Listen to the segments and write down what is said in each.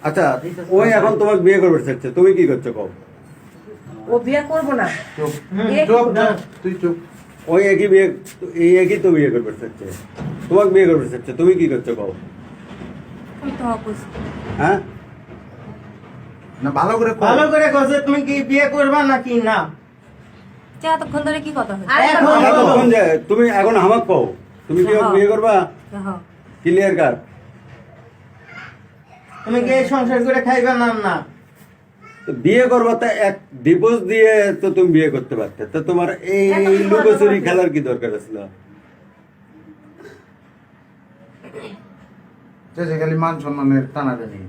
আচ্ছা ওই এখন তোমাকে বিয়ে করবে চাচ্ছে, তুমি কি করছো কও? ও বিয়ে করবো না। চুপ এ চুপ না। তুই চুপ। ওই একই বিয়ে, এই একই তো বিয়ে করবে চাচ্ছে, তোমাকে বিয়ে করবে চাচ্ছে, তুমি কি করছো কও? আমি তো অবুঝ। হ্যাঁ না ভালো করে কর। ভালো করে কছে তুমি কি বিয়ে করবা নাকি না? এতক্ষণ ধরে কি কথা হচ্ছে? আরে এখন আমার তখন যে তুমি এখন আমাকে কও, তুমি কি ওকে বিয়ে করবা? হ্যাঁ। Clear cut. তুমি কি এই সংসার করে খাইবা না না? তো বিয়ে করবা তা এক ডিভোর্স দিয়ে তো তুমি বিয়ে করতে পারতে, তো তোমার এই এত কি লুকোচুরি বলো? খেলার কি দরকার ছিল? যে খালি মান সম্মানের টানাটানি।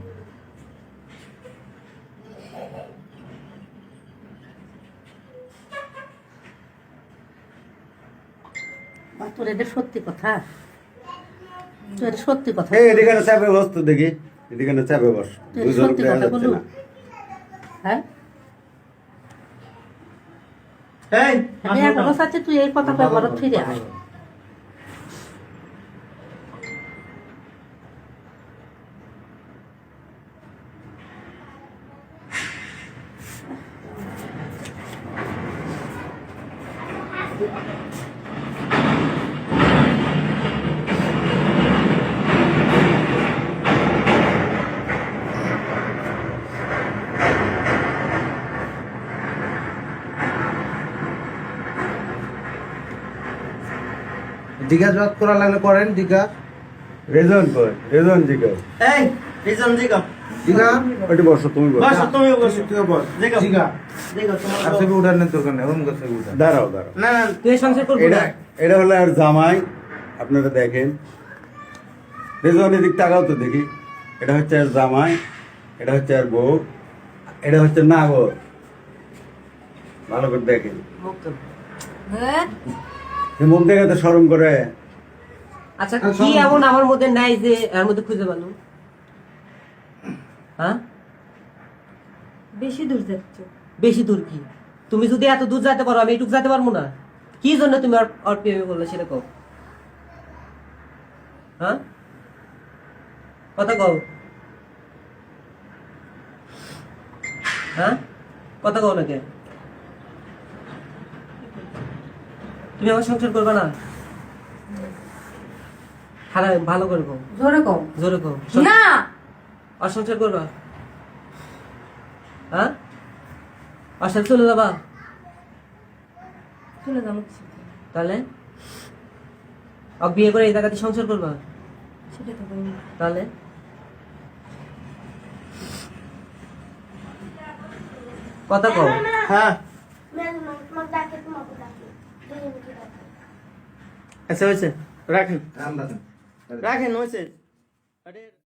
তোর এটা সত্যি কথা, তোর এটা সত্যি কথা। এই এদিকে চাপে বস তো দেখি, এদিকে চাপে বস, তুই দুজন সত্যি দেখা কথা যাচ্ছে বলু। না। হ্যাঁ এই আমি এখনো চাচ্ছি তুই এই কথা কয়ে ঘরে ফিরে আয়। জিজ্ঞাসাবাদ করা লাগলে করেন জিজ্ঞা রেজন কই, রেজন জিগাও। এই রিজন জিগা। জিজ্ঞা ওইটি বসো, তুমি বসো। বসো তুমি বসো। তুইও বস জিগা। জিজ্ঞা জিগা তোমার আর ছবি উঠানোর দরকার নেই, ওরকম ছবি উঠান। দাঁড়াও দাঁড়াও, না না তুই এই সংসার করবি এটা না। এটা হলো আর জামাই, আপনারা দেখেন। রেজন এদিক তাকাও তো দেখি, এটা হচ্ছে আর জামাই, এটা হচ্ছে আর বউ, এটা হচ্ছে নাগর। ভালো করে দেখেন, হ্যাঁ? সে মুখ দেখে তো শরম করে। আচ্ছা কি এমন আমার মধ্যে নাই যে এর মধ্যে খুঁজে পালো? হ্যাঁ বেশি দূর যাচ্ছ। বেশি দূর কি? তুমি যদি এত দূর যেতে পারো আমি এটুক যেতে পারবো না? কি জন্য তুমি ওর প্রেমে বললে সেটা কও। হ্যাঁ কথা কও। হ্যাঁ কথা কও না কেন? তুমি আমার সংসার করবে না? খারাপ ভালো করে কও, জোরে কও। জোরে কও। না। আর সংসার করবা? হ্যাঁ আর সাথে চলে যাবা? চলে যাবো। তাহলে আর বিয়ে করে এই জায়গাতে সংসার করবা? সেটা তো বলি। তাহলে কথা কও। হ্যাঁ আচ্ছা হয়েছে রাখেন রাম রাখেন। রাখেন হয়েছে। আরে